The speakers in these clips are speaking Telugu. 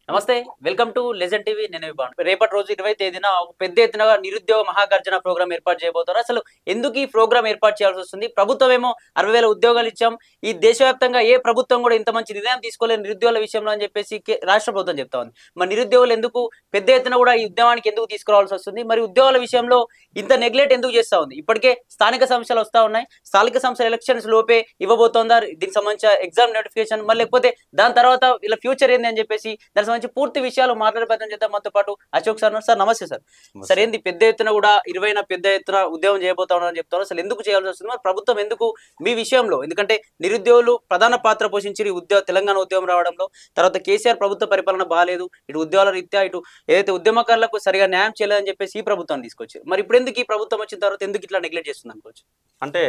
నమస్తే, వెల్కమ్ టు లెజెండ్ టీవీ. నేను బాను. రేపటి రోజు 20వ తేదీన ఒక పెద్ద ఎత్తున నిరుద్యోగ మహాగర్జన ప్రోగ్రామ్ ఏర్పాటు చేయబోతున్నారు. అసలు ఎందుకు ఈ ప్రోగ్రామ్ ఏర్పాటు చేయాల్సి వస్తుంది? ప్రభుత్వం ఏమో 60,000 ఉద్యోగాలు ఇచ్చాం, ఈ దేశవ్యాప్తంగా ఏ ప్రభుత్వం కూడా ఇంత మంచి నిర్ణయం తీసుకోలేదు నిరుద్యోగుల విషయంలో అని చెప్పేసి రాష్ట్ర ప్రభుత్వం చెప్తా ఉంది. మరి నిరుద్యోగులు ఎందుకు పెద్ద ఎత్తున కూడా ఈ ఉద్యమానికి ఎందుకు తీసుకురావాల్సి వస్తుంది? మరి ఉద్యోగాల విషయంలో ఇంత నెగ్లెక్ట్ ఎందుకు చేస్తా ఉంది? ఇప్పటికే స్థానిక సమస్యలు వస్తా ఉన్నాయి. స్థానిక సంస్థల ఎలక్షన్స్ లోపే ఇవ్వబోతోందా దీనికి సంబంధించిన ఎగ్జామ్ నోటిఫికేషన్? మరి లేకపోతే దాని తర్వాత ఇలా ఫ్యూచర్ ఏంది అని చెప్పేసి దానికి సంబంధించి పూర్తి విషయాలు మాట్లాడే ప్రయత్నం చేద్దాం. మనతో పాటు అశోక్ సార్ ఉన్నారు. సార్ నమస్తే సార్. సార్ ఏంది పెద్ద ఎత్తున కూడా 20న పెద్ద ఎత్తున ఉద్యోగం చేయబోతా ఉన్నారని చెప్తారు. అసలు ఎందుకు చేయాల్సి వస్తుంది? మరి ప్రభుత్వం ఎందుకు మీ విషయంలో, ఎందుకంటే నిరుద్యోగులు ప్రధాన పాత్ర పోషించి తెలంగాణ ఉద్యమం రావడంలో, తర్వాత కేసీఆర్ ప్రభుత్వ పరిపాలన బాగాలేదు, ఇటు ఉద్యోగాల రీత్యా ఇటు ఏదైతే ఉద్యమకారులకు సరిగా న్యాయం చేయలేదని చెప్పేసి ఈ ప్రభుత్వం తీసుకొచ్చారు. మరి ఇప్పుడు ఎందుకు ఈ ప్రభుత్వం వచ్చిన తర్వాత ఎందుకు ఇట్లా నెగ్లెక్ట్ చేస్తుంది అనుకోవచ్చు? అంటే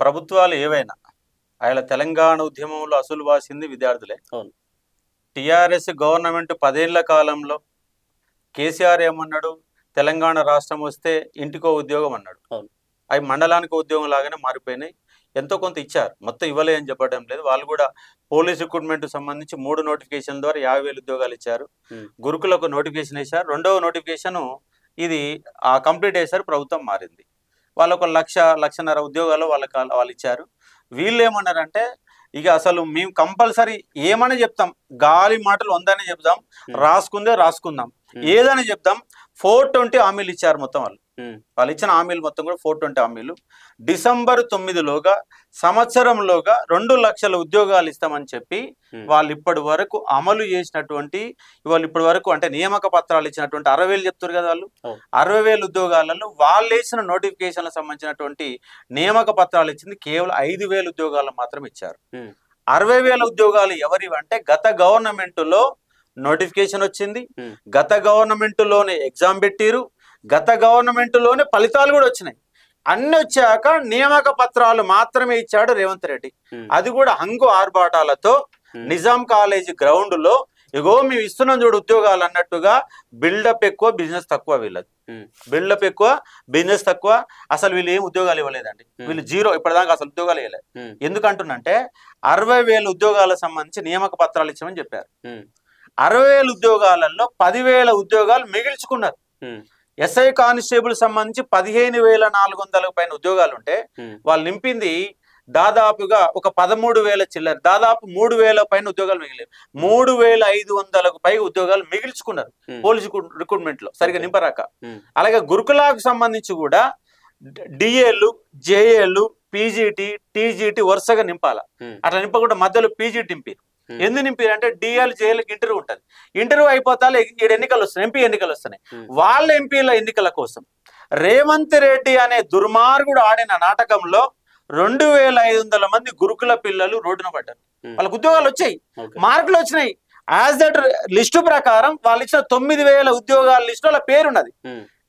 ప్రభుత్వాలు ఏవైనా ఆయన తెలంగాణ ఉద్యమంలో అసలు వాసింది విద్యార్థులే. అవును. టిఆర్ఎస్ గవర్నమెంట్ 10 ఏళ్ల కాలంలో కేసీఆర్ ఏమన్నాడు, తెలంగాణ రాష్ట్రం వస్తే ఇంటికో ఉద్యోగం అన్నాడు. అవును. అవి మండలానికి ఉద్యోగం లాగానే మారిపోయినాయి. ఎంతో కొంత ఇచ్చారు, మొత్తం ఇవ్వలే అని చెప్పడం లేదు. వాళ్ళు కూడా పోలీస్ రిక్రూట్మెంట్ సంబంధించి 3 నోటిఫికేషన్ ద్వారా 50,000 ఉద్యోగాలు ఇచ్చారు. గురుకులకు నోటిఫికేషన్ వేశారు. 2వ నోటిఫికేషన్ ఇది కంప్లీట్ చేశారు. ప్రభుత్వం మారింది. వాళ్ళకు 1,00,000-1,50,000 ఉద్యోగాలు వాళ్ళు ఇచ్చారు. వీళ్ళు ఏమన్నారంటే, ఇక అసలు మేము కంపల్సరీ ఏమని చెప్తాం, గాలి మాటలు 100 చెప్తాం, రాసుకుందాం, ఏదని చెప్తాం. 420 హామీలు ఇచ్చారు మొత్తం. వాళ్ళు ఇచ్చిన హామీలు మొత్తం కూడా 420 హామీలు. డిసెంబర్ 9లోగా సంవత్సరంలోగా 2 లక్షల ఉద్యోగాలు ఇస్తామని చెప్పి వాళ్ళు ఇప్పటి వరకు అమలు చేసినటువంటి, వాళ్ళు ఇప్పటి వరకు అంటే నియామక పత్రాలు ఇచ్చినటువంటి 60,000 చెప్తారు కదా వాళ్ళు, 60,000 ఉద్యోగాలలో వాళ్ళు వేసిన నోటిఫికేషన్లకు సంబంధించినటువంటి నియామక పత్రాలు ఇచ్చింది కేవలం 5,000 ఉద్యోగాలు మాత్రం ఇచ్చారు. 60,000 ఉద్యోగాలు ఎవరివి అంటే గత గవర్నమెంట్ లో నోటిఫికేషన్ వచ్చింది, గత గవర్నమెంట్ లోనే ఎగ్జామ్ పెట్టిరు, గత గవర్నమెంట్ లోనే ఫలితాలు కూడా వచ్చినాయి. అన్ని వచ్చాక నియామక పత్రాలు మాత్రమే ఇచ్చాడు రేవంత్ రెడ్డి. అది కూడా హంగు ఆర్భాటాలతో నిజాం కాలేజ్ గ్రౌండ్ లో, ఇగో మేము ఇస్తున్నాం చూడు ఉద్యోగాలు అన్నట్టుగా బిల్డప్ ఎక్కువ, బిజినెస్ తక్కువ. వీళ్ళది బిల్డప్ ఎక్కువ, బిజినెస్ తక్కువ. అసలు వీళ్ళు ఏం ఉద్యోగాలు ఇవ్వలేదండి. వీళ్ళు జీరో, ఇప్పటిదాకా అసలు ఉద్యోగాలు ఇవ్వలేదు. ఎందుకంటున్నంటే 60,000 ఉద్యోగాలకు సంబంధించి నియామక పత్రాలు ఇచ్చామని చెప్పారు. 60,000 ఉద్యోగాలలో 10,000 ఉద్యోగాలు మిగిల్చుకున్నారు. ఎస్ఐ కానిస్టేబుల్ సంబంధించి 15,400 పైన ఉద్యోగాలు ఉంటే వాళ్ళు నింపింది దాదాపుగా ఒక 13,000 చిల్లర, దాదాపు 3,000 పైన ఉద్యోగాలు మిగిలేదు. 3,500కు పైగా ఉద్యోగాలు మిగిల్చుకున్నారు పోలీసు రిక్రూట్మెంట్ లో సరిగా నింపరాక. అలాగే గురుకులాకు సంబంధించి కూడా డిఏలు, జేఏలు, పీజీటీ, టీజీటీ వరుసగా నింపాల. అట్లా నింపకుండా మధ్యలో పీజీటీ నింపారు. ఎందుకు నింపారు అంటే డిఎల్, జేఏలకు ఇంటర్వ్యూ ఉంటుంది. ఇంటర్వ్యూ అయిపోతా ఎన్నికలు వస్తున్నాయి, ఎంపీ ఎన్నికలు వస్తున్నాయి. వాళ్ళ ఎంపీల ఎన్నికల కోసం రేవంత్ రెడ్డి అనే దుర్మార్గుడు ఆడిన నాటకంలో 2,500 మంది గురుకుల పిల్లలు రోడ్డున పడ్డారు. వాళ్ళకు ఉద్యోగాలు వచ్చాయి, మార్కులు వచ్చినాయి. యాజ్ దట్ లిస్టు ప్రకారం వాళ్ళు ఇచ్చిన 9,000 ఉద్యోగాల లిస్టు వాళ్ళ పేరున్నది.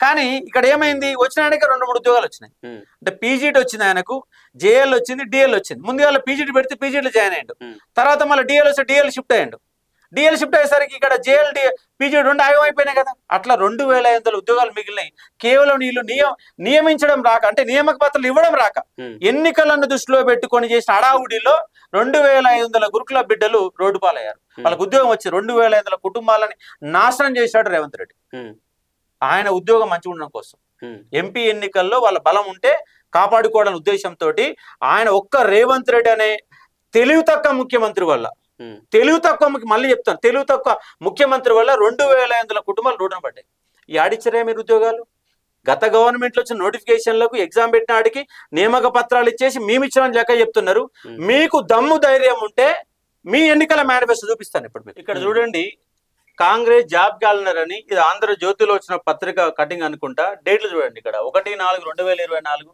కానీ ఇక్కడ ఏమైంది, వచ్చిన ఆయనకి 2-3 ఉద్యోగాలు వచ్చినాయి. అంటే పీజీటీ వచ్చింది ఆయనకు, జేఎల్ వచ్చింది, డిఎల్ వచ్చింది. ముందుగా పీజీటీ పెడితే పీజీటీ జాయిన్ అయ్యాడు. తర్వాత మళ్ళీ డిఎల్ వస్తే డిఎల్ షిఫ్ట్ అయ్యాడు. డిఎల్ షిఫ్ట్ అయ్యేసరికి ఇక్కడ జేఎల్, పీజీటీ 2 ఆగమైపోయినాయి కదా. అట్లా 2,500 ఉద్యోగాలు మిగిలినాయి. కేవలం వీళ్ళు నియమించడం రాక, అంటే నియామక పత్రాలు ఇవ్వడం రాక, ఎన్నికలను దృష్టిలో పెట్టుకొని చేసిన అడావుడిలో 2,500 గురుకుల బిడ్డలు రోడ్డు పాలయ్యారు. వాళ్ళకు ఉద్యోగం వచ్చి 2,500 కుటుంబాలని నాశనం చేశాడు రేవంత్ రెడ్డి. ఆయన ఉద్యోగం మంచిగా ఉండడం కోసం ఎంపీ ఎన్నికల్లో వాళ్ళ బలం ఉంటే కాపాడుకోవడం ఉద్దేశంతో ఆయన ఒక్క రేవంత్ రెడ్డి అనే తెలివి తక్కువ ముఖ్యమంత్రి వల్ల, మళ్ళీ చెప్తాను, తెలివి తక్కువ ముఖ్యమంత్రి వల్ల 2,500 కుటుంబాలు రోడ్డున పడ్డాయి. ఈ ఆడిచ్చరే మీరు ఉద్యోగాలు? గత గవర్నమెంట్ లో వచ్చిన నోటిఫికేషన్లకు ఎగ్జామ్ పెట్టిన ఆడికి నియామక పత్రాలు ఇచ్చేసి మేము ఇచ్చిన లెక్క చెప్తున్నారు. మీకు దమ్ము ధైర్యం ఉంటే మీ ఎన్నికల మేనిఫెస్టో చూపిస్తాను. ఇప్పుడు ఇక్కడ చూడండి, కాంగ్రెస్ జాబ్ క్యాలెండర్ అని, ఇది ఆంధ్రజ్యోతిలో వచ్చిన పత్రిక కటింగ్ అనుకుంటా. డేట్లు చూడండి, ఇక్కడ 1/4/2024,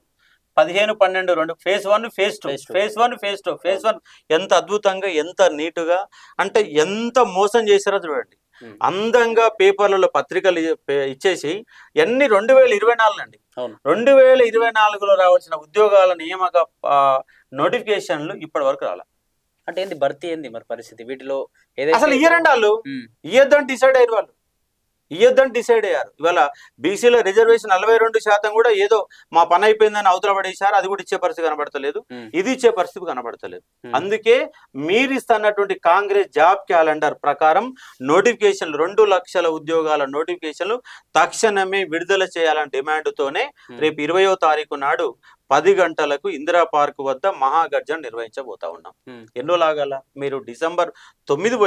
15/12, phase 1, phase 2, phase 1, phase 2, phase 1 ఎంత అద్భుతంగా, ఎంత నీటుగా, అంటే ఎంత మోసం చేశారో చూడండి. అందంగా పేపర్లలో పత్రికలు ఇచ్చేసి అన్ని 2024 అండి. 2024లో రావాల్సిన ఉద్యోగాల నియామక నోటిఫికేషన్లు ఇప్పటి వరకు రాలే. అంటే ఏంది భర్తీ ఏంది మరి పరిస్థితి వీటిలో? అసలు ఇయ్యరండి, వాళ్ళు ఇయ్యొద్దని డిసైడ్ అయ్యారు. వాళ్ళు ఇయ్యొద్దని డిసైడ్ అయ్యారు. ఇవాళ బీసీల రిజర్వేషన్ 42% కూడా ఏదో మా పని అయిపోయిందని అవతల పడేసారు. అది కూడా ఇచ్చే పరిస్థితి కనబడతలేదు, ఇది ఇచ్చే పరిస్థితి కనబడతలేదు. అందుకే మీరు ఇస్తున్నటువంటి కాంగ్రెస్ జాబ్ క్యాలెండర్ ప్రకారం నోటిఫికేషన్లు 2 లక్షల ఉద్యోగాల నోటిఫికేషన్లు తక్షణమే విడుదల చేయాలనే డిమాండ్తోనే రేపు 20వ తారీఖు నాడు 10 గంటలకు ఇందిరా పార్క్ వద్ద మహాగర్జన నిర్వహించబోతా ఉన్నాం. ఎన్నో లాగాల మీరు డిసెంబర్ 9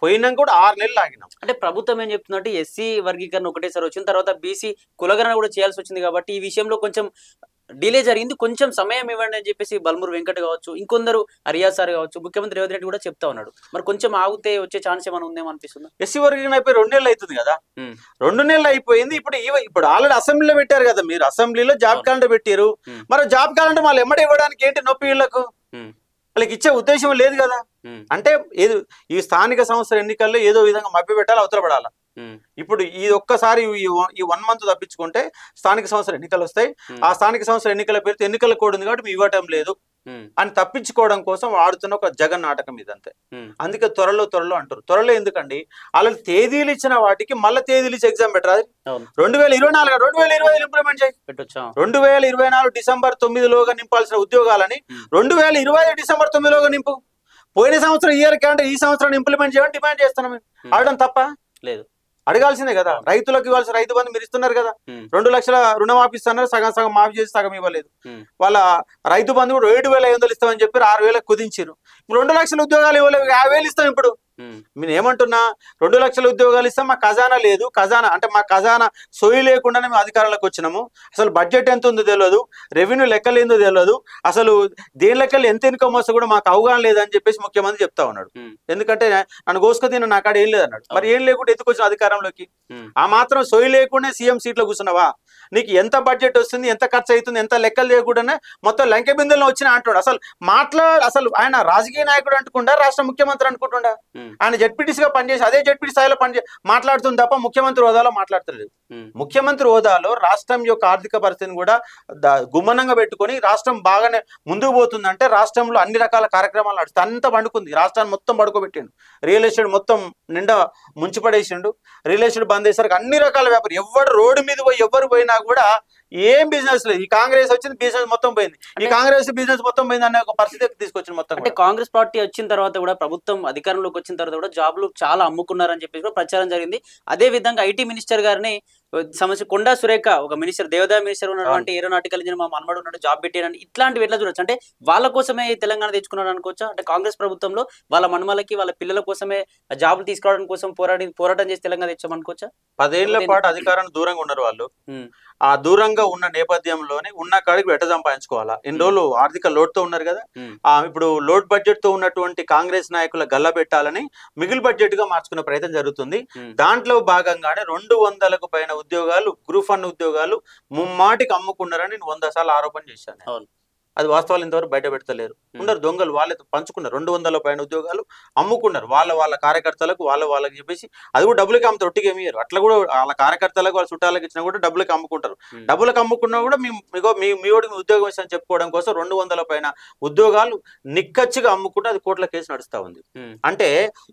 పోయినాక కూడా 6 నెలలు ఆగినాం. అంటే ప్రభుత్వం ఏం చెప్తున్నట్టు ఎస్సీ వర్గీకరణ ఒకటేసారి వచ్చిన తర్వాత బీసీ కులగణన కూడా చేయాల్సి వచ్చింది కాబట్టి ఈ విషయంలో కొంచెం డిలే జరిగింది, కొంచెం సమయం ఇవ్వండి అని చెప్పేసి బల్మూరు వెంకట్ కావచ్చు, ఇంకొందరు రియాజ్ సార్ కావచ్చు, ముఖ్యమంత్రి రేవంత్ రెడ్డి కూడా చెప్తా ఉన్నాడు. మరి కొంచెం ఆగితే వచ్చే ఛాన్స్ ఏమైనా ఉందేమో అనిపిస్తుంది. ఎస్సీ వర్గీకరణ అయిపోయి 2 నెలలు అవుతుంది కదా, 2 నెలలు అయిపోయింది. ఇప్పుడు ఆల్రెడీ అసెంబ్లీలో పెట్టారు కదా, మీరు అసెంబ్లీలో జాబ్ క్యాలెండర్ పెట్టారు. మరి జాబ్ క్యాలెండర్ వాళ్ళు ఎమ్మడి ఇవ్వడానికి ఏంటి నొప్పి? వీళ్ళకు వాళ్ళకి ఇచ్చే ఉద్దేశం లేదు కదా. అంటే ఏదో ఈ స్థానిక సంస్థల ఎన్నికల్లో ఏదో విధంగా మభ్య పెట్టాలి, అవతల పడాలి. ఇప్పుడు ఈ ఒక్కసారి ఈ 1 మంత్ తప్పించుకుంటే స్థానిక సంస్థల ఎన్నికలు వస్తాయి. ఆ స్థానిక సంస్థల ఎన్నికల పేరుతో ఎన్నికల కోడ్ ఉంది కాబట్టి ఇవ్వటం లేదు అని తప్పించుకోవడం కోసం వాడుతున్న ఒక జగన్ నాటకం ఇదంతే. అందుకే త్వరలో అంటారు. త్వరలో ఎందుకండి? అలా తేదీలు ఇచ్చిన వాటికి మళ్ళీ తేదీలు ఇచ్చి ఎగ్జామ్ పెట్టరాదు. 2024 2025 ఇంప్లిమెంట్ చేయి. 2024 డిసెంబర్ 9లోగా నింపాల్సిన ఉద్యోగాలని 2025 డిసెంబర్ 9లోగా నింపు. పోయిన సంవత్సరం ఇయర్ క్యాంటే ఈ సంవత్సరం ఇంప్లిమెంట్ చేయమని డిమాండ్ చేస్తున్నాం. అడగడం తప్ప లేదు, అడగాల్సిందే కదా. రైతులకు ఇవ్వాల్సిన రైతు బంధు మీరు ఇస్తున్నారు కదా, 2 లక్షల రుణమాఫీ ఇస్తున్నారు, సగం మాఫీ చేసి సగం ఇవ్వలేదు. వాళ్ళ రైతు బంధు కూడా 7,500 ఇస్తామని చెప్పి 6,000 కుదించారు. 2 లక్షల ఉద్యోగాలు ఇవ్వలేవు, 50,000 ఇస్తాం. ఇప్పుడు నేను ఏమంటున్నా, 2 లక్షల ఉద్యోగాలు ఇస్తాం, మా ఖజానా లేదు. ఖజానా అంటే మా ఖజానా సోయి లేకుండానే మేము అధికారంలోకి వచ్చినాము. అసలు బడ్జెట్ ఎంత ఉందో తెలియదు, రెవెన్యూ లెక్కలు ఏందో తెలియదు, అసలు దేని లెక్కలు ఎంత ఇన్కమ్ వస్తే కూడా మాకు అవగాహన లేదని చెప్పేసి ముఖ్యమంత్రి చెప్తా ఉన్నాడు. ఎందుకంటే నన్ను కోసుకొని నా కాడ ఏం లేదన్నాడు. మరి ఏం లేకుండా ఎందుకు వచ్చిన అధికారంలోకి? ఆ మాత్రం సోయి లేకుండా సీఎం సీట్లో కూర్చున్నావా? నీకు ఎంత బడ్జెట్ వస్తుంది, ఎంత ఖర్చు అవుతుంది, ఎంత లెక్కలు లేకుండానే మొత్తం లంకె బిందుల్లో వచ్చినా అంటాడు. అసలు ఆయన రాజకీయ నాయకుడు అనుకుంటా, రాష్ట్ర ముఖ్యమంత్రి అనుకుంటుండా? ఆయన జడ్పీటీసీగా పనిచేసి అదే జడ్పీటీ స్థాయిలో మాట్లాడుతుంది తప్ప ముఖ్యమంత్రి హోదాలో మాట్లాడతలేదు. ముఖ్యమంత్రి హోదాలో రాష్ట్రం యొక్క ఆర్థిక పరిస్థితిని కూడా గుమ్మనంగా పెట్టుకొని రాష్ట్రం బాగానే ముందుకు పోతుందంటే రాష్ట్రంలో అన్ని రకాల కార్యక్రమాలు నడుస్తాయి. అంతా పండుకుంది, రాష్ట్రాన్ని మొత్తం పడుకోబెట్టిండు. రియల్ ఎస్టేట్ మొత్తం నిండా ముంచిపడేసిండు. రియల్ ఎస్టేట్ బంద్ చేసరికి అన్ని రకాల వ్యాపారం, ఎవరు రోడ్డు మీద పోయి ఎవరు పోయినా కూడా ఏం బిజినెస్ లేదు. ఈ కాంగ్రెస్ వచ్చింది, బిజినెస్ మొత్తం పోయింది. ఈ కాంగ్రెస్ బిజినెస్ మొత్తం పోయింది అనే ఒక పరిస్థితి తీసుకొచ్చింది మొత్తం. అంటే కాంగ్రెస్ పార్టీ వచ్చిన తర్వాత కూడా, ప్రభుత్వం అధికారంలోకి వచ్చిన తర్వాత కూడా జాబ్లు చాలా అమ్ముకున్నారని చెప్పేసి కూడా ప్రచారం జరిగింది. అదే విధంగా ఐటీ మినిస్టర్ గారిని సమస్య కొండా సురేఖ, ఒక మినిస్టర్, దేవాదాయ మినిస్టర్ ఉన్నటువంటి ఏరోనాటికల్ ఇంజనీర్ మా మనమడు ఉన్నట్టు జాబ్ పెట్టారని, ఇట్లాంటివి ఎట్లా చూడొచ్చు? అంటే వాళ్ళ కోసమే తెలంగాణ తెచ్చుకున్నారు అనుకోవచ్చా? అంటే కాంగ్రెస్ ప్రభుత్వంలో వాళ్ళ మనమలకి వాళ్ళ పిల్లల కోసమే జాబులు తీసుకోవడం కోసం పోరాటం చేసి తెలంగాణ తెచ్చామనుకోవచ్చా? 10 ఏళ్ల పాటు అధికారాన్ని దూరంగా ఉన్నారు వాళ్ళు. ఆ దూరంగా ఉన్న నేపథ్యంలోనే ఉన్న కాడికి ఎట్ట సంపాదించుకోవాలా? ఎన్ని రోజులు ఆర్థిక లోటుతో ఉన్నారు కదా. ఇప్పుడు లోడ్ బడ్జెట్ తో ఉన్నటువంటి కాంగ్రెస్ నాయకుల గల్ల పెట్టాలని మిగిలి బడ్జెట్ గా మార్చుకునే ప్రయత్నం జరుగుతుంది. దాంట్లో భాగంగానే 200కు పైన ఉద్యోగాలు, గ్రూప్ 1 ఉద్యోగాలు ముమ్మాటికి అమ్ముకున్నారని 100 సార్లు ఆరోపణ చేశాను. అది వాస్తవాలు ఇంతవరకు బయట పెడతలేరు. ఉన్నారు దొంగలు, వాళ్ళే పంచుకున్నారు. 200 పైన ఉద్యోగాలు అమ్ముకున్నారు వాళ్ళ కార్యకర్తలకు, వాళ్ళకి చెప్పేసి. అది కూడా డబ్బులకి అమ్ముతారు, ఒట్టిగా ఏమి. అట్లా కూడా వాళ్ళ కార్యకర్తలకు, వాళ్ళ చుట్టాలకు ఇచ్చినా కూడా డబ్బులకి అమ్ముకుంటారు. డబ్బులకు అమ్ముకున్నా కూడా మీ ఓడికి ఉద్యోగం ఇస్తామని చెప్పుకోవడం కోసం 200 పైన ఉద్యోగాలు నిక్కచ్చిగా అమ్ముకుంటే అది కోర్టుల కేసు నడుస్తా ఉంది. అంటే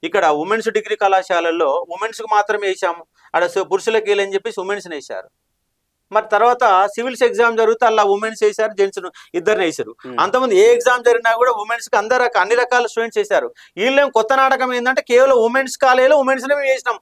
ఇక్కడ ఉమెన్స్ డిగ్రీ కళాశాలల్లో ఉమెన్స్ కు మాత్రమే వేసాము, అక్కడ పురుషులకి వెళ్ళని చెప్పేసి ఉమెన్స్ వేశారు. మరి తర్వాత సివిల్స్ ఎగ్జామ్ జరిగితే అలా ఉమెన్స్ వేశారు, జెంట్స్ ఇద్దరిని వేశారు. అంతమంది ఏ ఎగ్జామ్ జరిగినా కూడా ఉమెన్స్ కి అన్ని రకాల స్టూడెంట్స్ వేశారు. వీళ్ళేం కొత్త నాటకం ఏంటంటే కేవలం ఉమెన్స్ కాలేజీలో ఉమెన్స్ మేము వేసినాం.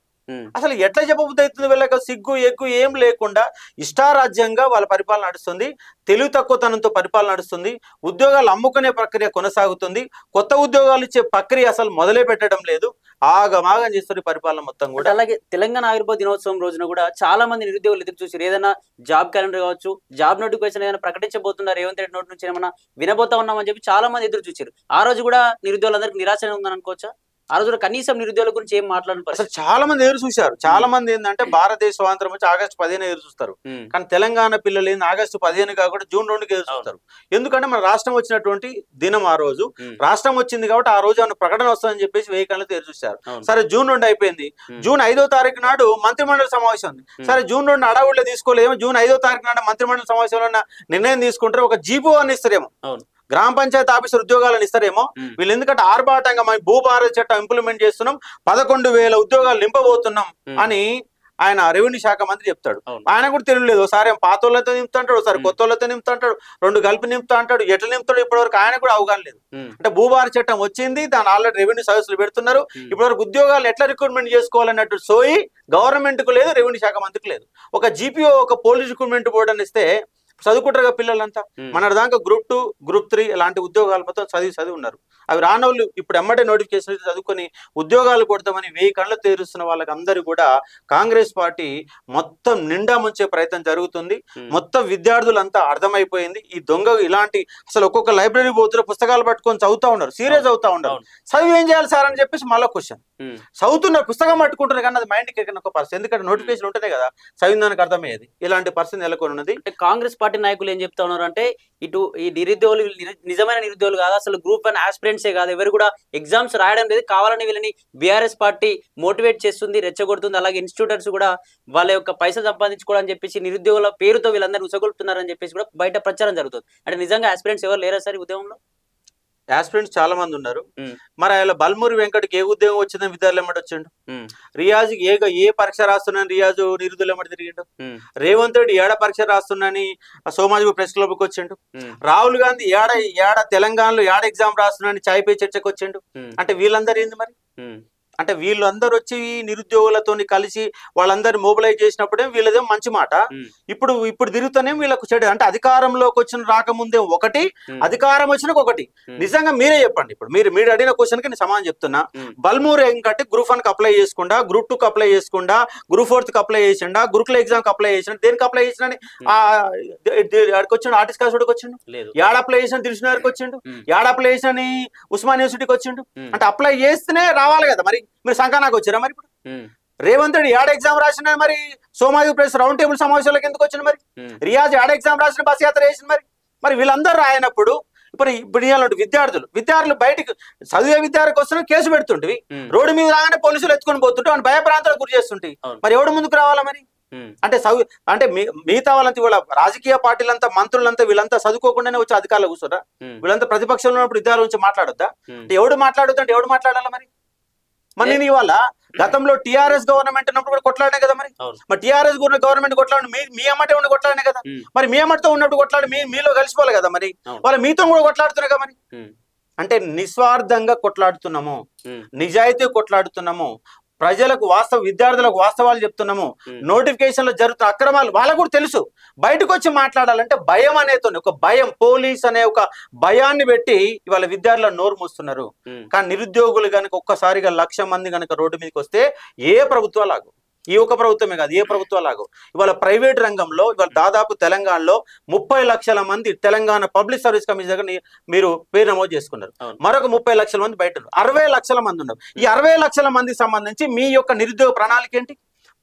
అసలు ఎట్లా చెప్పబుద్ధి అవుతుంది? వీళ్ళకి సిగ్గు ఎగ్గు ఏం లేకుండా ఇష్టారాజ్యంగా వాళ్ళ పరిపాలన నడుస్తుంది. తెలివి తక్కువతనంతో పరిపాలన నడుస్తుంది. ఉద్యోగాలు అమ్ముకునే ప్రక్రియ కొనసాగుతుంది. కొత్త ఉద్యోగాలు ఇచ్చే ప్రక్రియ అసలు మొదలే పెట్టడం లేదు. ఆగమాగం చేస్తుంది పరిపాలన మొత్తం కూడా. అలాగే తెలంగాణ ఆవిర్భావ దినోత్సవం రోజున కూడా చాలా మంది నిరుద్యోగులు ఎదురు చూసారు. ఏదైనా జాబ్ క్యాలెండర్ కావచ్చు, జాబ్ నోటిఫికేషన్ ఏదైనా ప్రకటించబోతున్నారు, రేవంత్ రెడ్డి నోటి నుంచి ఏమైనా వినబోతా ఉన్నామని చెప్పి చాలా మంది ఎదురు చూసారు. ఆ రోజు కూడా నిరుద్యోగులందరికీ నిరాశ ఉందని అనుకోవచ్చా? ఆ రోజు కనీసం నిరుద్యోగుల గురించి ఏం మాట్లాడరు. అసలు చాలా మంది ఎదురు చూశారు. చాలా మంది ఏంటంటే భారతదేశ స్వాతంత్రం వచ్చి ఆగస్టు 15 ఎదురు చూస్తారు. కానీ తెలంగాణ పిల్లలు ఏంది ఆగస్టు 15 కాకుండా జూన్ 2కి ఎదురు చూస్తారు. ఎందుకంటే మన రాష్ట్రం వచ్చినటువంటి దినం ఆ రోజు. రాష్ట్రం వచ్చింది కాబట్టి ఆ రోజు ఏమైనా ప్రకటన వస్తుందని చెప్పేసి 1000 కళ్ళతో ఎదురు చూశారు. సరే జూన్ 2 అయిపోయింది. జూన్ 5వ తారీఖు నాడు మంత్రిమండలి సమావేశం ఉంది. సరే జూన్ 2 అడవుల్లో తీసుకోలేమో, జూన్ 5వ తారీఖు నాడు మంత్రిమండలి సమావేశంలో నిర్ణయం తీసుకుంటారు. ఒక జీపో అని ఇస్తారేమో, గ్రామ పంచాయతీ ఆఫీసర్ ఉద్యోగాలను ఇస్తారేమో. వీళ్ళు ఎందుకంటే ఆర్భాటంగా మేము భూభారత చట్టం ఇంప్లిమెంట్ చేస్తున్నాం, 11,000 ఉద్యోగాలు నింపబోతున్నాం అని ఆయన రెవెన్యూ శాఖ మంత్రి చెప్తాడు. ఆయన కూడా తెలియలేదు, ఒకసారి పాత వాళ్ళతో నింపుతుంటాడు, ఒకసారి కొత్త వాళ్ళతో నింపుతుంటాడు, రెండు కలిపి నింపుతా అంటాడు. ఎట్లా నింపుతాడు ఇప్పటివరకు ఆయన కూడా అవగాహన లేదు. అంటే భూభార చట్టం వచ్చింది, దాని ఆల్రెడీ రెవెన్యూ సర్వీసులు పెడుతున్నారు. ఇప్పటివరకు ఉద్యోగాలు ఎట్లా రిక్రూట్మెంట్ చేసుకోవాలన్నట్టు సోయి గవర్నమెంట్ కు లేదు, రెవెన్యూ శాఖ మంత్రికి లేదు. ఒక జీపీఓ ఒక పోలీస్ రిక్రూట్మెంట్ బోర్డు అని ఇస్తే చదువుకుంటారు పిల్లలంతా. మన దాకా గ్రూప్ 2 గ్రూప్ 3 ఇలాంటి ఉద్యోగాలు మొత్తం చదివి ఉన్నారు. అవి రానోళ్ళు ఇప్పుడు ఎమ్మటే నోటిఫికేషన్ చదువుకొని ఉద్యోగాలు కొడతామని 1000 కళ్ళు తెరుస్తున్న వాళ్ళకి అందరూ కూడా కాంగ్రెస్ పార్టీ మొత్తం నిండా ముంచే ప్రయత్నం జరుగుతుంది. మొత్తం విద్యార్థులంతా అర్థమైపోయింది ఈ దొంగ ఇలాంటి అసలు ఒక్కొక్క లైబ్రరీ పోతున్న పుస్తకాలు పట్టుకొని చదువుతా ఉన్నారు, సీరియస్ అవుతా ఉన్నారు. చదివి ఏం చేయాలి సార్ అని చెప్పేసి మళ్ళీ క్వశ్చన్. చదువుతున్నారు, పుస్తకం పట్టుకుంటున్నారు, కానీ అది మైండ్కి ఎక్కిన ఒక పరిస్థితి. ఎందుకంటే నోటిఫికేషన్ ఉంటేనే కదా చదివిందానికి అర్థమయ్యేది. ఇలాంటి పరిస్థితి నెలకొని ఉన్నది. కాంగ్రెస్ పార్టీ నాయకులు ఏం చెప్తా ఉన్నారు అంటే ఇటు ఈ నిరుద్యోగులు నిజమైన నిరుద్యోగులు కాదు, అసలు గ్రూప్ 1 ఆస్పిరెంట్సే కాదు, ఎవరు కూడా ఎగ్జామ్స్ రాయడం లేదు, కావాలని వీళ్ళని బీఆర్ఎస్ పార్టీ మోటివేట్ చేస్తుంది, రెచ్చగొడుతుంది. అలాగే ఇన్స్టిట్యూటర్స్ కూడా వాళ్ళ యొక్క పైసలు సంపాదించుకోవాలని చెప్పేసి నిరుద్యోగుల పేరుతో వీళ్ళందరూ ఉసగొలుపుతున్నారని చెప్పేసి కూడా బయట ప్రచారం జరుగుతుంది. అంటే నిజంగా ఆస్పిరెంట్స్ ఎవరు లేరా సార్ ఈ ఉద్యమంలో? ఆస్పిరెంట్స్ చాలా మంది ఉన్నారు. మరి ఆయన బల్మూరి వెంకటకి ఏ ఉద్యోగం వచ్చిందని విద్యార్థులు ఎమ్మటి వచ్చిండు. రియాజ్కి ఏ పరీక్ష రాస్తున్నాను రియాజు నిరుద్యోగులు ఎమ్మటి తిరిగిండు. రేవంత్ రెడ్డి ఏడ పరీక్ష రాస్తున్నాని సోమాజిగూడ ప్రెస్ క్లబ్కి వచ్చిండు. రాహుల్ గాంధీ ఏడ తెలంగాణలో ఏడ ఎగ్జామ్ రాస్తున్నాని చాయ్ పే చర్చకు వచ్చిండు. అంటే వీళ్ళందరూ ఏంది మరి? అంటే వీళ్ళందరూ వచ్చి నిరుద్యోగులతో కలిసి వాళ్ళందరినీ మొబిలైజ్ చేసినప్పుడే వీళ్ళదే మంచి మాట. ఇప్పుడు తిరుగుతానే వీళ్ళకు చెడు. అంటే అధికారంలోకి వచ్చిన రాకముందే ఒకటి, అధికారం వచ్చిన ఒకటి. నిజంగా మీరే చెప్పండి. ఇప్పుడు మీరు అడిగిన క్వశ్చన్ కి నేను సమాధానం చెప్తున్నా. బల్మూరి వెంకట్ గ్రూప్ 1 కి అప్లై చేసుకుండా, గ్రూప్ 2 కి అప్లై చేసుకుండా, గ్రూప్ 4 కి అప్లై చేసిండా, గురుకుల ఎగ్జామ్ కి అప్లై చేసిన, దేనికి అప్లై చేసిన వచ్చిండు, ఆర్టిస్ట్ కాసుడికి వచ్చిండు, ఏడ అప్లై చేసిన దిల్సుఖ్నగర్కి వచ్చిండు, ఏడ అప్లై చేసిన ఉస్మాన్ యూనివర్సిటీకి వచ్చిండు. అంటే అప్లై చేస్తేనే రావాలి కదా. మరి మీరు సంఘానికి వచ్చారా? మరి ఇప్పుడు రేవంత్ రెడ్డి ఏడ ఎగ్జామ్ రాసిన, మరి సోమాజిగూడ ప్రెస్ రౌండ్ టేబుల్ సమావేశాలకు ఎందుకు వచ్చిన, మరి రియాజ్ ఏడ ఎగ్జామ్ రాసిన, బస్ యాత్ర చేసిన, మరి వీళ్ళందరూ రాయనప్పుడు ఇప్పుడు ఇలాంటి విద్యార్థులు బయటకు చదివే విద్యార్థికి వస్తున్నా కేసు పెడుతుంటివి, రోడ్డు మీద రాగానే పోలీసులు ఎత్తుకొని పోతుంటే వాళ్ళు భయప్రాంతాలకు గురి చేస్తుంటే మరి ఎవడు ముందుకు రావాలా? మరి అంటే మిగతా వాళ్ళంతా ఇవాళ రాజకీయ పార్టీలంతా మంత్రులంతా వీళ్ళంతా చదువుకోకుండానే వచ్చి అధికారులు కూర్చోరా? వీళ్ళంతా ప్రతిపక్షంలో ఉన్నప్పుడు విద్యార్థుల నుంచి మాట్లాడొద్దా? అంటే ఎవడు మాట్లాడొద్దు అంటే ఎవడు మాట్లాడాలా? మరి నేను ఇవాళ గతంలో టీఆర్ఎస్ గవర్నమెంట్ ఉన్నప్పుడు కూడా కొట్లాడే కదా. మరి టీఆర్ఎస్ గవర్నమెంట్ కొట్లాడి మీ అమ్మటే ఉండి కొట్లాడే కదా. మరి మీ అమ్మటితో ఉన్నప్పుడు కొట్లాడి మీలో కలిసిపోవాలి కదా. మరి వాళ్ళ మీతో కూడా కొట్లాడుతున్నారు కదా. మరి అంటే నిస్వార్థంగా కొట్లాడుతున్నాము, నిజాయితీ కొట్లాడుతున్నాము, ప్రజలకు విద్యార్థులకు వాస్తవాలు చెప్తున్నాము. నోటిఫికేషన్లో జరుగుతున్న అక్రమాలు వాళ్ళకు కూడా తెలుసు. బయటకు వచ్చి మాట్లాడాలంటే భయం అనేది ఒక భయం, పోలీస్ అనే ఒక భయాన్ని పెట్టి ఇవాళ విద్యార్థులను నోరు మూస్తున్నారు. కానీ నిరుద్యోగులు కనుక ఒక్కసారిగా 1,00,000 మంది కనుక రోడ్డు మీదకి వస్తే ఏ ప్రభుత్వాలాగు, ఈ ఒక ప్రభుత్వమే కాదు, ఏ ప్రభుత్వాలాగో ఇవాళ ప్రైవేట్ రంగంలో ఇవాళ దాదాపు తెలంగాణలో 30 లక్షల మంది తెలంగాణ పబ్లిక్ సర్వీస్ కమిషన్ దగ్గర మీరు పేరు నమోదు చేసుకున్నారు. మరొక 30 లక్షల మంది బయట 60 లక్షల మంది ఉన్నారు. ఈ 60 లక్షల మందికి సంబంధించి మీ యొక్క నిరుద్యోగ ప్రణాళిక ఏంటి?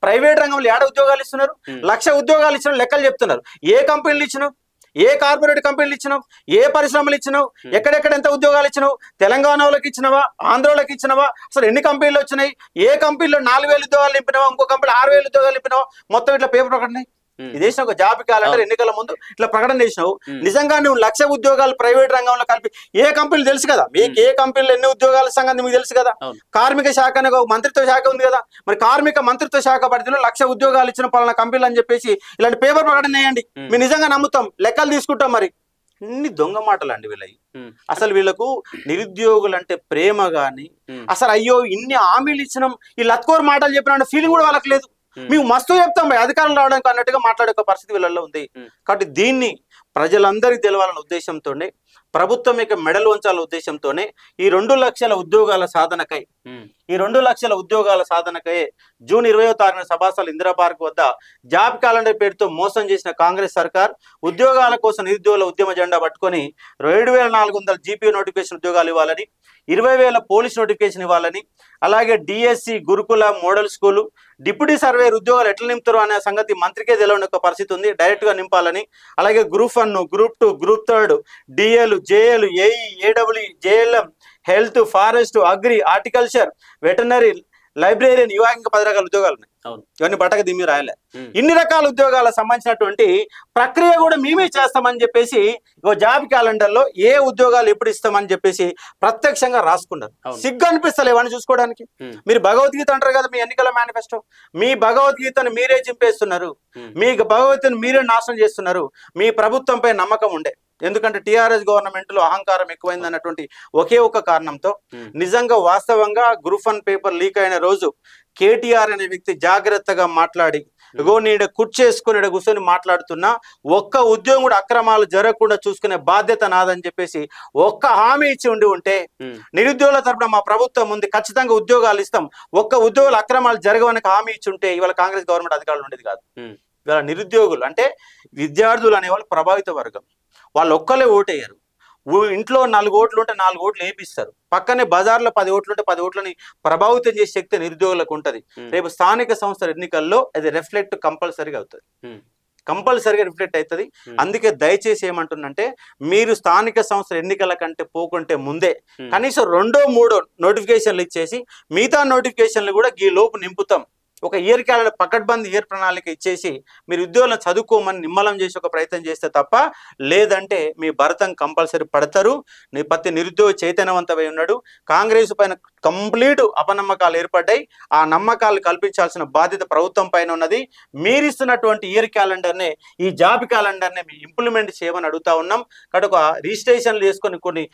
ప్రైవేట్ రంగంలో ఏడ ఉద్యోగాలు ఇస్తున్నారు? 1,00,000 ఉద్యోగాలు ఇచ్చిన లెక్కలు చెప్తున్నారు. ఏ కంపెనీలు ఇచ్చినావు? ఏ కార్పొరేట్ కంపెనీలు ఇచ్చినావు? ఏ పరిశ్రమలు ఇచ్చినావు? ఎక్కడెక్కడ ఎంత ఉద్యోగాలు ఇచ్చినావు? తెలంగాణ వాళ్ళకి ఇచ్చినవా? ఆంధ్రలోకి ఇచ్చినవా? అసలు ఎన్ని కంపెనీలు వచ్చినాయి? ఏ కంపెనీలో 4,000 ఉద్యోగాలు నింపినావా? ఇంకో కంపెనీలో 6,000 ఉద్యోగాలు నింపినావా? మొత్తం ఇట్లా పేపర్ ప్రకటన ఇది చేసిన ఒక జాబ్ క్యాలెండర్ ఎన్నికల ముందు ఇట్లా ప్రకటన చేసినావు. నిజంగా నువ్వు 1,00,000 ఉద్యోగాలు ప్రైవేట్ రంగంలో కలిపి ఏ కంపెనీలు తెలుసు కదా మీకు? ఏ కంపెనీలు ఎన్ని ఉద్యోగాల సంగతి మీకు తెలుసు కదా? కార్మిక శాఖ అనే ఒక మంత్రిత్వ శాఖ ఉంది కదా. మరి కార్మిక మంత్రిత్వ శాఖ పరిధిలో 1,00,000 ఉద్యోగాలు ఇచ్చిన పలానా కంపెనీలు అని చెప్పేసి ఇలాంటి పేపర్ ప్రకటన చేయండి. మేము నిజంగా నమ్ముతాం, లెక్కలు తీసుకుంటాం. మరి ఇన్ని దొంగ మాటలు అండి వీళ్ళవి. అసలు వీళ్ళకు నిరుద్యోగులు అంటే ప్రేమ గాని, అసలు అయ్యో ఇన్ని హామీలు ఇచ్చినాం, ఈ లత్కోర్ మాటలు చెప్పిన ఫీలింగ్ కూడా వాళ్ళకి లేదు. మేము మస్తు చెప్తాం అధికారం రావడానికి అన్నట్టుగా మాట్లాడే ఒక పరిస్థితి వీళ్ళల్లో ఉంది. కాబట్టి దీన్ని ప్రజలందరికీ తెలవాలన్న ఉద్దేశంతోనే, ప్రభుత్వం యొక్క మెడలు ఉంచాలన్న ఉద్దేశంతోనే ఈ 2 లక్షల ఉద్యోగాల సాధనకై జూన్ 20వ తారీఖున సభాస్థల ఇందిరా పార్క్ వద్ద జాబ్ క్యాలెండర్ పేరుతో మోసం చేసిన కాంగ్రెస్ సర్కార్ ఉద్యోగాల కోసం నిరుద్యోగుల ఉద్యమ జెండా పట్టుకొని 7,400 జీపీ నోటిఫికేషన్ ఉద్యోగాలు ఇవ్వాలని, 20,000 పోలీస్ నోటిఫికేషన్ ఇవ్వాలని, అలాగే డిఎస్సి, గురుకుల, మోడల్ స్కూలు, డిప్యూటీ సర్వేయర్ ఉద్యోగాలు ఎట్లా నింపుతారు అనే సంగతి మంత్రికే తెలియని ఒక పరిస్థితి ఉంది. డైరెక్ట్ గా నింపాలని, అలాగే గ్రూప్ 1, గ్రూప్ 2, గ్రూప్ 3, డిఏలు, జేఏలు, AE, AW, JLM, health, forest, agri, horticulture, veterinary, librarian ఇవా ఇంకా 10 రకాల ఉద్యోగాలు ఉన్నాయి. ఇవన్నీ బట్టక దిమ్మి రాయలే. ఇన్ని రకాల ఉద్యోగాలకు సంబంధించినటువంటి ప్రక్రియ కూడా మేమే చేస్తామని చెప్పేసి జాబ్ క్యాలెండర్ లో ఏ ఉద్యోగాలు ఎప్పుడు ఇస్తామని చెప్పేసి ప్రత్యక్షంగా రాసుకున్నారు. సిగ్గు అనిపిస్తలే ఇవన్నీ చూసుకోవడానికి. మీరు భగవద్గీత అంటారు కదా మీ ఎన్నికల మేనిఫెస్టో, మీ భగవద్గీతను మీరే చింపేస్తున్నారు, మీ భగవద్గీతను మీరే నాశనం చేస్తున్నారు. మీ ప్రభుత్వంపై నమ్మకం ఉండే, ఎందుకంటే టీఆర్ఎస్ గవర్నమెంట్ లో అహంకారం ఎక్కువైంది అన్నటువంటి ఒకే ఒక కారణంతో నిజంగా వాస్తవంగా గ్రూప్ 1 పేపర్ లీక్ అయిన రోజు కేటీఆర్ అనే వ్యక్తి జాగ్రత్తగా మాట్లాడి ఇగో నీడ కుర్చేసుకుని కూర్చొని మాట్లాడుతున్నా ఒక్క ఉద్యోగం కూడా అక్రమాలు జరగకుండా చూసుకునే బాధ్యత నాదని చెప్పేసి ఒక్క హామీ ఇచ్చి ఉంటే నిరుద్యోగుల తరపున మా ప్రభుత్వం ఉంది, ఖచ్చితంగా ఉద్యోగాలు ఇస్తాం, ఒక్క ఉద్యోగులు అక్రమాలు జరగవని హామీ ఇచ్చి ఉంటే ఇవాళ కాంగ్రెస్ గవర్నమెంట్ అధికారులు ఉండేది కాదు. ఇవాళ నిరుద్యోగులు అంటే విద్యార్థులు అనేవాళ్ళు ప్రభావిత వర్గం, వాళ్ళు ఒక్కలే ఓటేయరు. ఇంట్లో 4 ఓట్లు ఉంటే 4 ఓట్లు వేపిస్తారు, పక్కనే బజార్లో 10 ఓట్లు ఉంటే 10 ఓట్లని ప్రభావితం చేసే శక్తి నిరుద్యోగులకు ఉంటది. రేపు స్థానిక సంస్థల ఎన్నికల్లో అది రిఫ్లెక్ట్ కంపల్సరీగా అవుతుంది, కంపల్సరీగా రిఫ్లెక్ట్ అవుతుంది. అందుకే దయచేసి ఏమంటుందంటే మీరు స్థానిక సంస్థల ఎన్నికల కంటే పోకుంటే ముందే కనీసం 2-3 నోటిఫికేషన్లు ఇచ్చేసి మిగతా నోటిఫికేషన్లు కూడా ఈ లోపు నింపుతాం, ఒక ఇయర్ క్యాలెండర్ పకడ్బందీ ఇయర్ ప్రణాళిక ఇచ్చేసి మీరు ఉద్యోగులను చదువుకోమని నిమ్మలం చేసి ఒక ప్రయత్నం చేస్తే తప్ప, లేదంటే మీ భరతం కంపల్సరీ పడతారు. ప్రతి నిరుద్యోగ చైతన్యవంతమై ఉన్నాడు. కాంగ్రెస్ పైన కంప్లీట్ అపనమ్మకాలు ఏర్పడ్డాయి. ఆ నమ్మకాలు కల్పించాల్సిన బాధ్యత ప్రభుత్వం పైన ఉన్నది. మీరిస్తున్నటువంటి ఇయర్ క్యాలెండర్నే, ఈ జాబ్ క్యాలెండర్నే మీ ఇంప్లిమెంట్ చేయమని అడుగుతా ఉన్నాం. కాబట్టి ఒక రిజిస్ట్రేషన్లు చేసుకొని కొన్ని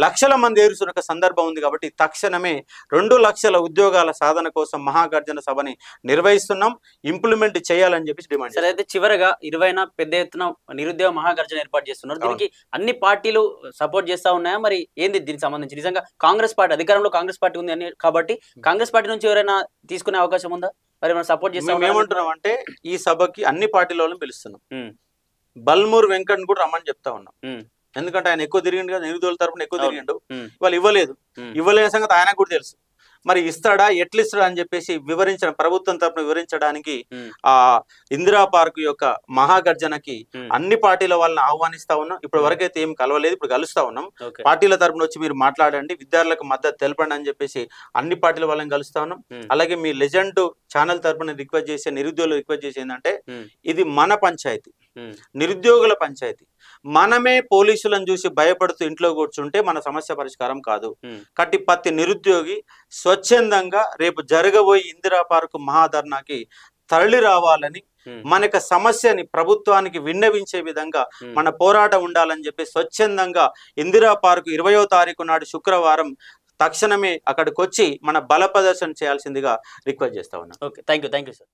లక్షల మంది ఏరుస్తున్న సందర్భం ఉంది. కాబట్టి తక్షణమే 2 లక్షల ఉద్యోగాల సాధన కోసం మహాగర్జన సభని నిర్వహిస్తున్నాం, ఇంప్లిమెంట్ చేయాలని చెప్పి డిమాండ్. సరే, అయితే చివరగా 20న పెద్ద ఎత్తున నిరుద్యోగ మహాగర్జన ఏర్పాటు చేస్తున్నారు. దీనికి అన్ని పార్టీలు సపోర్ట్ చేస్తా ఉన్నాయా? మరి ఏంది దీనికి సంబంధించి? నిజంగా కాంగ్రెస్ పార్టీ అధికారంలో కాంగ్రెస్ పార్టీ ఉంది అని కాబట్టి కాంగ్రెస్ పార్టీ నుంచి ఎవరైనా తీసుకునే అవకాశం ఉందా? మరి మనం సపోర్ట్ చేస్తాం. ఏమంటున్నాం అంటే ఈ సభకి అన్ని పార్టీల పిలుస్తున్నాం. బల్మూర్ వెంకట్ కూడా రమ్మని చెప్తా ఉన్నాం. ఎందుకంటే ఆయన ఎక్కువ తిరిగిండు కదా, నిరుద్యోగుల తరపున ఎక్కువ తిరిగిండు. వాళ్ళు ఇవ్వలేని సంగతి ఆయనకు కూడా తెలుసు. మరి ఇస్తాడా, ఎట్లా ఇస్తాడా అని చెప్పేసి వివరించడం, ప్రభుత్వం తరపున వివరించడానికి ఆ ఇందిరా పార్క్ యొక్క మహాగర్జనకి అన్ని పార్టీల వాళ్ళని ఆహ్వానిస్తా ఉన్నాం. ఇప్పటి వరకు అయితే ఏం కలవలేదు, ఇప్పుడు కలుస్తా ఉన్నాం. పార్టీల తరపున వచ్చి మీరు మాట్లాడండి, విద్యార్థులకు మద్దతు తెలపండి అని చెప్పేసి అన్ని పార్టీల వాళ్ళని కలుస్తా ఉన్నాం. అలాగే మీ లెజెండ్ ఛానల్ తరపున రిక్వెస్ట్ చేసే, నిరుద్యోగులు రిక్వెస్ట్ చేసి ఏంటంటే ఇది మన పంచాయతీ, నిరుద్యోగుల పంచాయతీ. మనమే పోలీసులను చూసి భయపడుతూ ఇంట్లో కూర్చుంటే మన సమస్య పరిష్కారం కాదు. కట్టి ప్రతి నిరుద్యోగి స్వచ్ఛందంగా రేపు జరగబోయే ఇందిరా పార్కు మహాధర్నాకి తరలి రావాలని, మనకు సమస్యని ప్రభుత్వానికి విన్నవించే విధంగా మన పోరాటం ఉండాలని చెప్పి స్వచ్ఛందంగా ఇందిరా పార్కు 20వ తారీఖు నాడు శుక్రవారం తక్షణమే అక్కడికి వచ్చి మన బల ప్రదర్శన చేయాల్సిందిగా రిక్వెస్ట్ చేస్తా ఉన్నాం. Okay, thank you sir.